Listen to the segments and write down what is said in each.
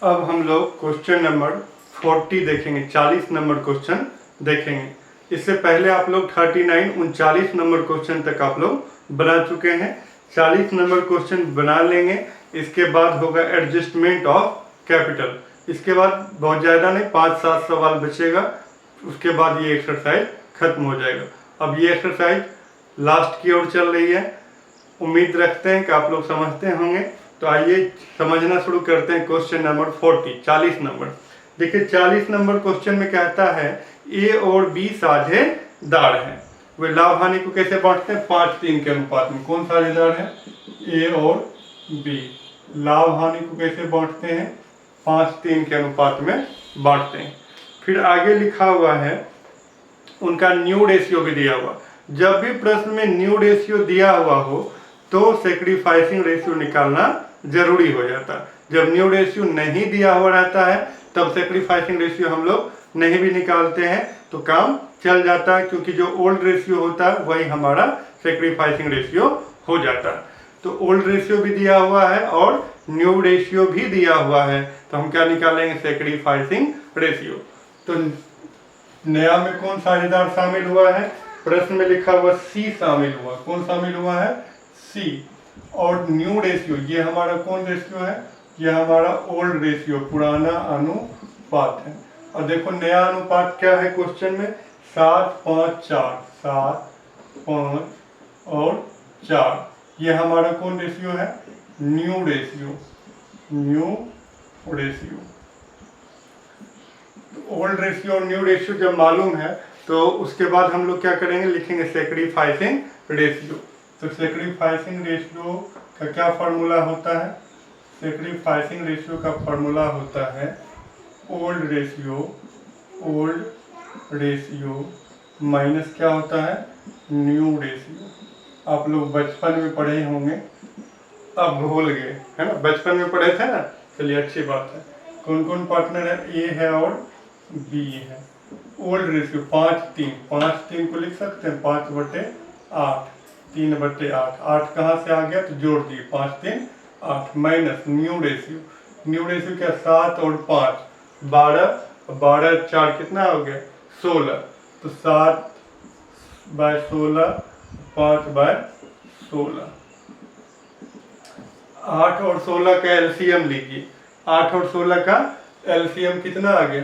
अब हम लोग क्वेश्चन नंबर 40 देखेंगे, 40 नंबर क्वेश्चन देखेंगे। इससे पहले आप लोग 39 नंबर क्वेश्चन तक आप लोग बना चुके हैं। 40 नंबर क्वेश्चन बना लेंगे, इसके बाद होगा एडजस्टमेंट ऑफ कैपिटल। इसके बाद बहुत ज़्यादा नहीं, 5-7 सवाल बचेगा, उसके बाद ये एक्सरसाइज खत्म हो जाएगा। अब ये एक्सरसाइज लास्ट की ओर चल रही है, उम्मीद रखते हैं कि आप लोग समझते होंगे। तो आइए समझना शुरू करते हैं। क्वेश्चन नंबर 40 नंबर देखिए। 40 नंबर क्वेश्चन में कहता है ए और बी साझेदार हैं, वे लाभ हानि को कैसे बांटते हैं? 5-3 के अनुपात में। कौन साझेदार है? ए और बी। लाभ हानि को कैसे बांटते हैं? 5-3 के अनुपात में बांटते हैं। फिर आगे लिखा हुआ है उनका न्यू रेशियो भी दिया हुआ। जब भी प्रश्न में न्यू रेशियो दिया हुआ हो तो सेक्रीफाइसिंग रेशियो निकालना जरूरी हो जाता है। जब न्यू रेशियो नहीं दिया हुआ रहता है तब सेक्रीफाइसिंग रेशियो हम लोग नहीं भी निकालते हैं तो काम चल जाता है, क्योंकि जो ओल्ड रेशियो होता है वही हमारा सेक्रीफाइसिंग रेशियो हो जाता है। तो ओल्ड रेशियो भी दिया हुआ है और न्यू रेशियो भी दिया हुआ है, तो हम क्या निकालेंगे? Sacrificing ratio. तो नया में कौन साझेदार शामिल हुआ है? प्रश्न में लिखा हुआ सी शामिल हुआ। कौन शामिल हुआ है? सी। और न्यू रेशियो, ये हमारा कौन रेशियो है? ये हमारा ओल्ड रेशियो, पुराना अनुपात है। और देखो नया अनुपात क्या है क्वेश्चन में? 7-5-4, 7, 5 और 4। ये हमारा कौन रेशियो है? New ratio, new ratio. Old ratio और न्यू रेशियो जब मालूम है तो उसके बाद हम लोग क्या करेंगे? लिखेंगे सेक्रीफाइसिंग रेशियो। तो सेक्रीफाइसिंग रेशियो का क्या फार्मूला होता है? सेक्रीफाइसिंग रेशियो का फार्मूला होता है ओल्ड रेशियो माइनस क्या होता है? New ratio. आप लोग बचपन में पढ़े होंगे, अब भूल गए है ना? बचपन में पढ़े थे ना, चलिए अच्छी बात है। कौन कौन पार्टनर है? ए है और बी है। ओल्ड रेशियो 5-3, 5-3 को लिख सकते हैं 5/8, 3/8। 8 कहाँ से आ गया? तो जोड़ दिए, 5-3 8 minus new ratio. New ratio क्या? 7 और 5 12, 12-4 कितना हो गया? 16। तो 7/16, 5/16। 8 और 16 का एलसीएम लीजिए। 8 और 16 का एलसीएम कितना आ गया?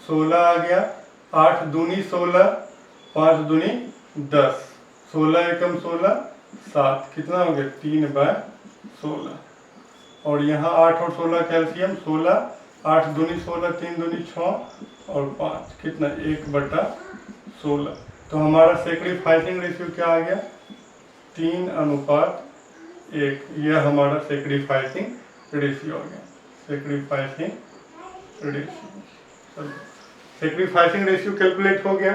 16 आ गया। 8 दूनी 16, 5 दूनी 10, 16 एकम 16, 7। कितना हो गया? 3/16। और यहाँ 8 और 16 का एलसीएम 16, 8 दूनी 16, 3 दूनी 6 और 5 कितना? 1/16। तो हमारा सेक्रीफाइसिंग रेशियो क्या आ गया? 3:1। यह हमारा सेक्रीफाइसिंग रेशियो आ गया। Sacrificing ratio, sacrificing ratio calculate हो गया।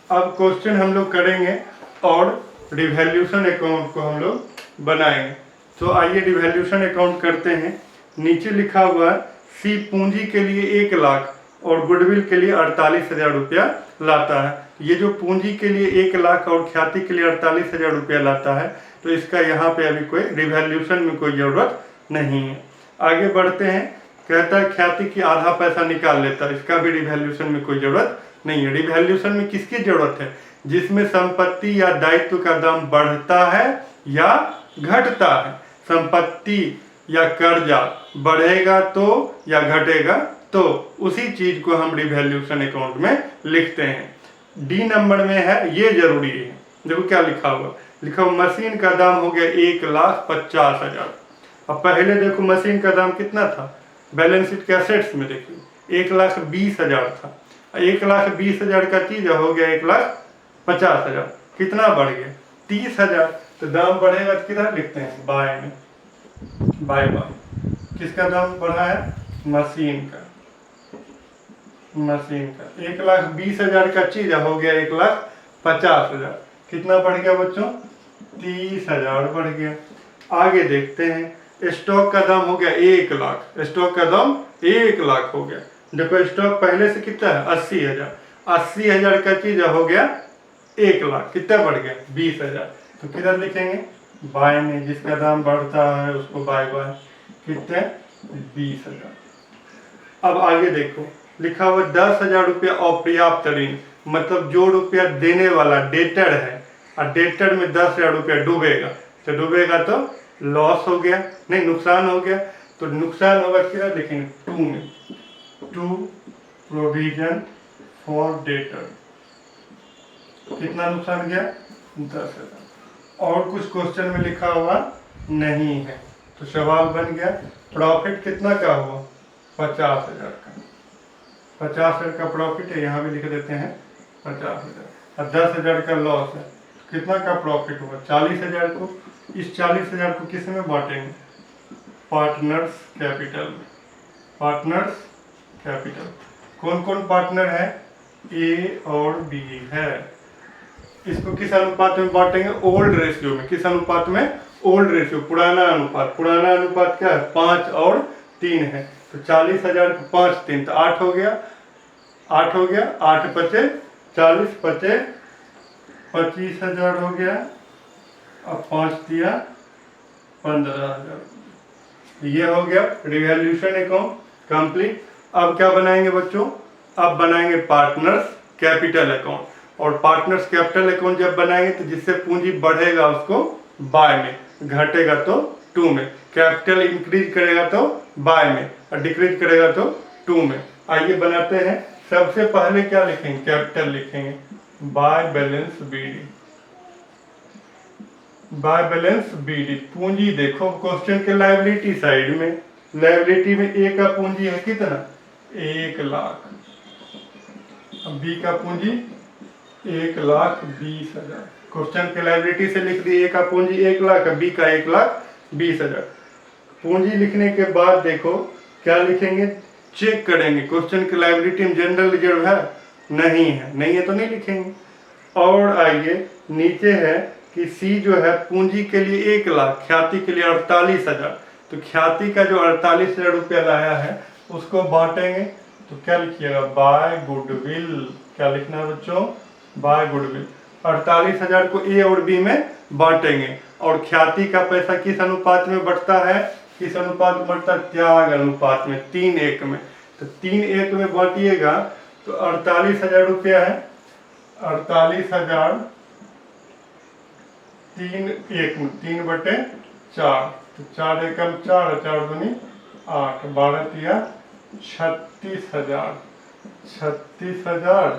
अब क्वेश्चन हम लोग करेंगे और डिवैल्यूशन अकाउंट को हम लोग बनाएंगे। तो आइए डिवैल्यूशन अकाउंट करते हैं। नीचे लिखा हुआ है सी पूंजी के लिए 1 लाख और गुडविल के लिए 48,000 रुपया लाता है। ये जो पूंजी के लिए 1 लाख और ख्याति के लिए 48,000 रुपया लाता है, तो इसका यहाँ पे अभी कोई रिवैल्यूशन में कोई ज़रूरत नहीं है। आगे बढ़ते हैं। कहता है ख्याति की आधा पैसा निकाल लेता है, इसका भी रिवैल्यूशन में कोई ज़रूरत नहीं है। रिवैल्यूशन में किसकी ज़रूरत है? जिसमें संपत्ति या दायित्व का दाम बढ़ता है या घटता है। संपत्ति या कर्जा बढ़ेगा तो या घटेगा तो उसी चीज को हम रिवैल्यूशन अकाउंट में लिखते हैं। डी नंबर में है, ये जरूरी है। देखो क्या लिखा हुआ, लिखा हुआ मशीन का दाम हो गया 1,50,000। अब पहले देखो मशीन का दाम कितना था? बैलेंस शीट के एसेट्स में देखिए 1,20,000 था। 1,20,000 का चीज हो गया 1,50,000। कितना बढ़ गया? 30,000। तो दाम बढ़ेगा तो किधर लिखते हैं? बाय में, बाय। किसका दाम बढ़ा है? मशीन का। मशीन का 1,20,000 का चीज हो गया 1,50,000। कितना बढ़ गया बच्चों? 30,000 बढ़ गया। आगे देखते हैं। स्टॉक का दाम हो गया 1 लाख। स्टॉक का दाम 1 लाख हो गया। देखो स्टॉक पहले से कितना है? 80,000। 80,000 का चीज हो गया 1 लाख। कितना बढ़ गया? 20,000। तो किधर लिखेंगे? बाय में। जिसका दाम बढ़ता है उसको बाय। कितने? 20,000। अब आगे देखो, लिखा हुआ 10,000 रुपया अपर्याप्त ऋण, मतलब जो रुपया देने वाला डेटर है और डेटर में 10,000 रुपया डूबेगा, तो डूबेगा तो लॉस हो गया, नहीं नुकसान हो गया। तो नुकसान होगा क्या लिखेंगे, टू में, टू प्रोविजन फॉर डेटर, कितना नुकसान गया, 10,000। और कुछ क्वेश्चन में लिखा हुआ नहीं है, तो सवाल बन गया प्रॉफिट कितना का हुआ, 50,000 का, 50,000 का प्रॉफिट है, यहाँ भी लिख देते हैं 50,000। और 10,000 का लॉस है, कितना का प्रॉफिट हुआ, 40,000 को। इस 40,000 को किस में बांटेंगे, पार्टनर्स कैपिटल में, पार्टनर्स कैपिटल। कौन कौन पार्टनर है, ए और बी है। इसको किस अनुपात में बांटेंगे, ओल्ड रेशियो में। किस अनुपात में, ओल्ड रेशियो, पुराना अनुपात। पुराना अनुपात क्या है, 5 और 3 है। तो 40,000 को 5 3 तो 8 हो गया, 8 हो गया, 8 पचे 40 पचे 25,000 हो गया, अब 5 दिया 15,000। ये हो गया रिवैल्यूएशन अकाउंट कंप्लीट। अब क्या बनाएंगे बच्चों, अब बनाएंगे पार्टनर्स कैपिटल अकाउंट। और पार्टनर्स कैपिटल अकाउंट जब बनाएंगे तो जिससे पूंजी बढ़ेगा उसको बाय में, घटेगा तो टू में, कैपिटल इंक्रीज करेगा तो बाय में और डिक्रीज करेगा तो टू में। आइए बनाते हैं। सबसे पहले क्या लिखेंगे, कैपिटल लिखेंगे, by balance BD, by balance BD. पूंजी देखो क्वेश्चन के लायबिलिटी साइड में, लायबिलिटी में ए का पूंजी है कितना, 1,00,000, बी का पूंजी 1,20,000। क्वेश्चन के लायबिलिटी से लिख दी, ए का पूंजी 1,00,000, बी का 1,20,000। पूंजी लिखने के बाद देखो क्या लिखेंगे, चेक करेंगे क्वेश्चन की लायबिलिटी में जनरल रिजर्व है, नहीं है, नहीं है तो नहीं लिखेंगे। और आइए नीचे है कि सी जो है पूंजी के लिए 1,00,000, ख्याति के लिए 48,000। तो ख्याति का जो 48,000 रुपया लाया है उसको बांटेंगे, तो क्या लिखिएगा, बाय गुडविल। क्या लिखना है बच्चों, बाय गुडविल। 48,000 को ए और बी में बांटेंगे। और ख्याति का पैसा किस अनुपात में बढ़ता है, किस अनुपात में बढ़ता है, त्याग अनुपात में, 3:1 में। तो 3:1 में बांटिएगा तो 48,000 रुपया है, 48,000 3:1 में, 3/4, तो 4 एकम 4, 4 दूनी 8, 12 तिया 36,000, 36,000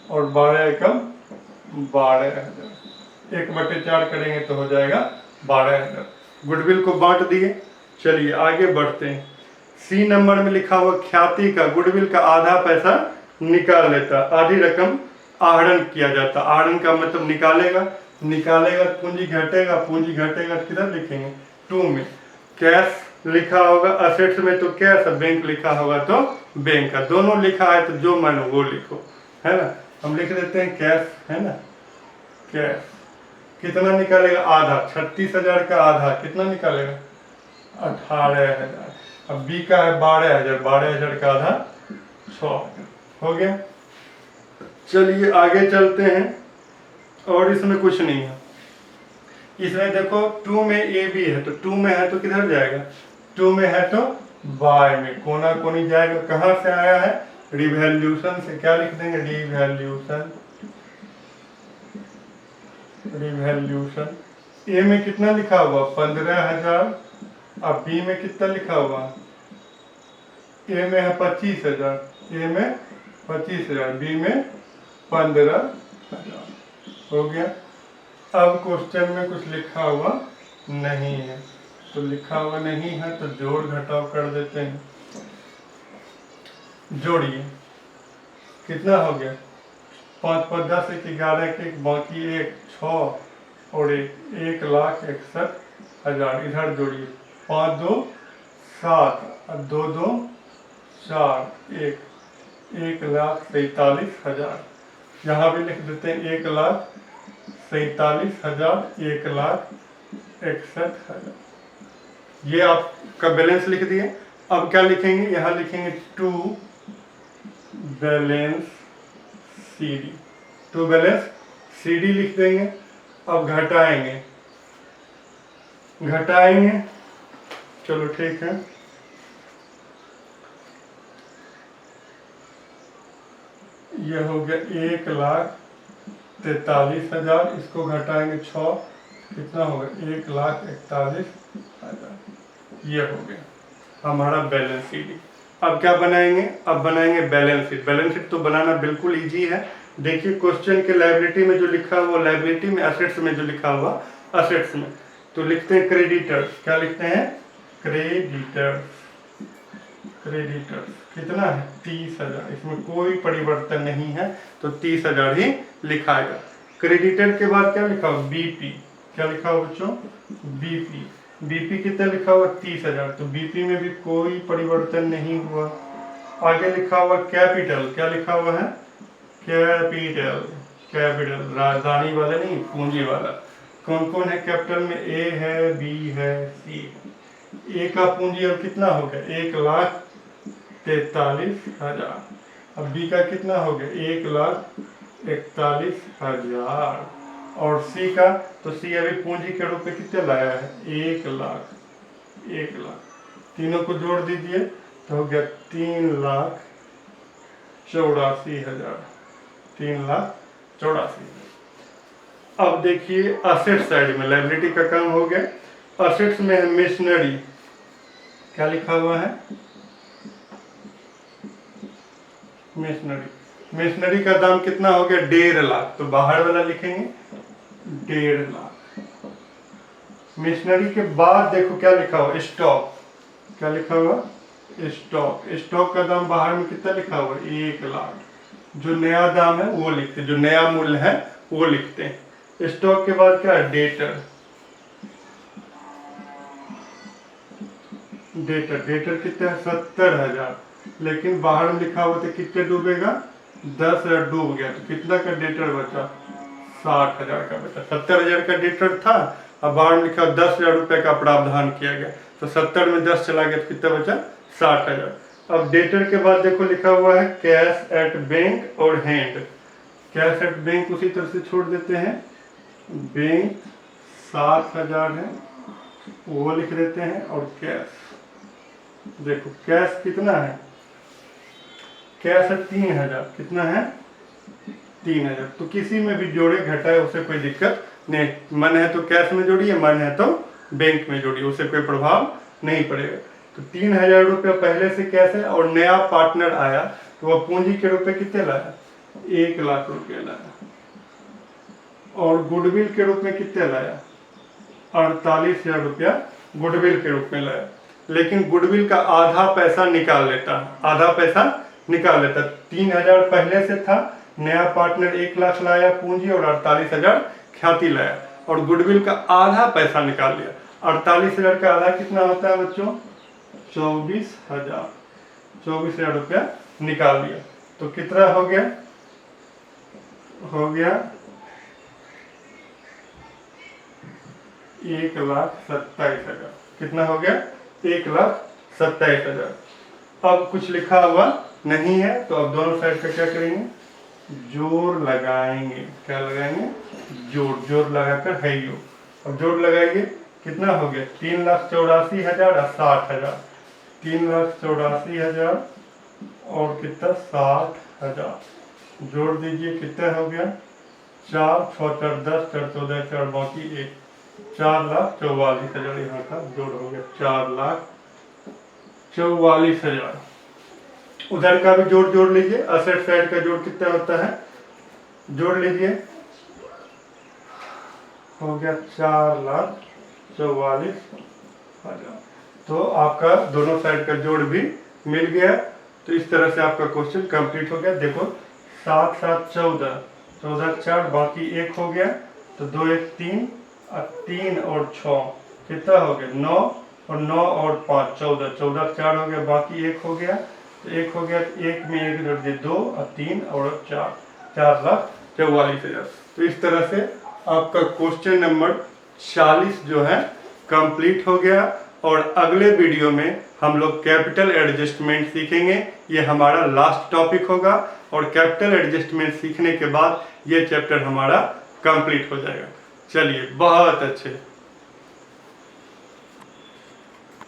और 12 एकम 12,000, 1/4 करेंगे तो हो जाएगा 12,000। गुडविल को बांट दिए। चलिए आगे बढ़ते हैं। सी नंबर में लिखा हुआ ख्याति का गुडविल का आधा पैसा निकाल लेता, आधी रकम आहरण किया जाता। आहरण का मतलब निकालेगा, निकालेगा पूंजी घटेगा, पूंजी घटेगा किधर लिखेंगे, टू में। कैश लिखा होगा असेट्स में तो कैश, बैंक लिखा होगा तो बैंक का, दोनों लिखा है तो जो मानो वो लिखो, है ना। हम लिख देते हैं कैश, है ना, कैश। कितना निकालेगा, आधा, 36,000 का आधा कितना निकालेगा, 18,000। अब बी का है 12,000, 12,000 का आधा 6,000 हो गया। चलिए आगे चलते हैं। और इसमें कुछ नहीं है, इसमें देखो 2 में ए बी है, तो 2 में है तो किधर जाएगा, 2 में है तो बाय में, कोना कोनी जाएगा। कहाँ से आया है, रिवैल्यूएशन से। क्या लिख देंगे, रिवैल्यूएशन, रिवैल्यूएशन। ए में कितना लिखा हुआ, 15,000, अब बी में कितना लिखा हुआ, ए में है 25,000, ए में 25,000, बी में 15,000 हो गया। अब क्वेश्चन में कुछ लिखा हुआ नहीं है, तो लिखा हुआ नहीं है तो जोड़ घटाव कर देते हैं। जोड़िए, कितना हो गया, 5 5 10 1 11 1 बाकी 1 6 और 1,61,000। इधर जोड़िए, 5 2 7 और 2 2 4, 1,47,000। यहाँ भी लिख देते हैं 1,47,000, 1,61,000। ये आपका बैलेंस लिख दिए। अब क्या लिखेंगे, यहाँ लिखेंगे to balance CD, to balance CD लिख देंगे। अब घटाएंगे, घटाएंगे, चलो ठीक है। ये हो गया 1,43,000, इसको घटाएंगे 6, कितना होगा 1,41,000, ये हो गया हमारा बैलेंस शीट। अब क्या बनाएंगे, अब बनाएंगे बैलेंस शीट। बैलेंस शीट तो बनाना बिल्कुल इजी है। देखिए क्वेश्चन के लायबिलिटी में जो लिखा हुआ, लायबिलिटी में एसेट्स में जो लिखा हुआ एसेट्स में, तो लिखते हैं क्रेडिटर्स। क्या लिखते हैं, क्रेडिटर्स। क्रेडिटर्स कितना है 30,000, इसमें कोई परिवर्तन नहीं है तो 30,000 ही लिखाएगा। क्रेडिटर के बाद क्या लिखा हुआ, बीपी। क्या लिखा हुआ बच्चों, बीपी। बीपी कितना लिखा हुआ 30,000, तो बीपी में भी कोई परिवर्तन नहीं हुआ। आगे लिखा हुआ कैपिटल। क्या लिखा हुआ है, कैपिटल। कैपिटल राजधानी वाला नहीं, पूंजी वाला। कौन कौन है कैपिटल में, ए है, बी है, सी। ए का पूंजी अब कितना हो गया 1,43,000। अब बी का कितना हो गया 1,41,000। और सी का, तो सी अभी पूंजी के रूप में कितने लाया है 1,00,000। 1,00,000 तीनों को जोड़ दीजिए तो हो गया 3,84,000। 3,84,000। अब देखिए असेट साइड में लायबिलिटी का काम हो गया। असेट्स में है मशीनरी। क्या लिखा हुआ है, मशीनरी। मशीनरी का दाम कितना हो गया 1,50,000, तो बाहर वाला लिखेंगे 1,50,000। मशीनरी के बाद देखो क्या लिखा हुआ, स्टॉक। क्या लिखा हुआ, स्टॉक। स्टॉक का दाम बाहर में कितना लिखा हुआ 1,00,000। जो नया दाम है वो लिखते, जो नया मूल्य है वो लिखते हैं। स्टॉक के बाद क्या है, डेटर। डेटर, डेटर कितना है 70,000, लेकिन बाहर में लिखा हुआ था कितने डूबेगा 10,000 डूब गया, तो कितना का डेटर बचा 60,000 का बचा। 70,000 का डेटर था, अब बाहर में लिखा 10,000 रुपए का प्रावधान किया गया, तो 70 में 10 चला गया तो कितना बचा 60,000। अब डेटर के बाद देखो लिखा हुआ है कैश एट बैंक और हैंड। कैश एट बैंक उसी तरह से छोड़ देते हैं, बैंक 7,000 है वो लिख देते हैं, और कैश देखो कैश कितना है, कैश है 3,000। कितना है 3,000। तो किसी में भी जोड़े घटाए उसे कोई दिक्कत नहीं, मन है तो कैश में जोड़िए, मन है तो बैंक में जोड़िए, उसे कोई प्रभाव नहीं पड़ेगा। तो 3,000 रुपया पहले से कैश है, और नया पार्टनर आया तो वह पूंजी के रूप में कितने लाया 1,00,000 रुपया लाया, और गुडविल के रूप में कितने लाया 48,000 रुपया गुडविल के रूप में लाया। लेकिन गुडविल का आधा पैसा निकाल लेता, आधा पैसा निकाल लेता। 3,000 पहले से था, नया पार्टनर 1,00,000 लाया पूंजी और 48,000 ख्याति लाया, और गुडविल का आधा पैसा निकाल लिया। 48,000 का आधा कितना होता है बच्चों 24,000। 24,000 रुपया निकाल लिया, तो कितना हो गया 1,27,000। कितना हो गया 1,27,000। अब कुछ लिखा हुआ नहीं है, तो अब दोनों साइड का क्या करेंगे, जोड़ लगाएंगे। क्या लगाएंगे, जोड़। जोड़ लगाकर है यो। अब जोड़ लगाएंगे, कितना हो गया 3,84,000 और 60,000। 3,84,000 और कितना 60,000 जोड़ दीजिए, कितना हो गया 4, 6, 4, 10, 4, 14, 4 बाकी 1, 4,44,000। यहाँ का जोड़ हो गया 4,44,000। उधर का भी जोड़ जोड़ लीजिए, असेट साइड का जोड़ कितना होता है, जोड़ लीजिए, हो गया 4,44,000। तो आपका दोनों साइड का जोड़ भी मिल गया। तो इस तरह से आपका क्वेश्चन कंप्लीट हो गया। देखो 7, 7, 14, 14, 4 बाकी 1 हो गया, तो 2, 1, 3, 3 और 6 कितना हो गया 9, और 9 और 5 14, 14, 4 हो गया, बाकी 1 हो गया, तो 1 हो गया, तो 1 में 1 जोड़ दिए 2 और 3 और 4, 4,44,000। तो इस तरह से आपका क्वेश्चन नंबर 40 जो है कंप्लीट हो गया। और अगले वीडियो में हम लोग कैपिटल एडजस्टमेंट सीखेंगे, ये हमारा लास्ट टॉपिक होगा, और कैपिटल एडजस्टमेंट सीखने के बाद ये चैप्टर हमारा कंप्लीट हो जाएगा। चलिए, बहुत अच्छे।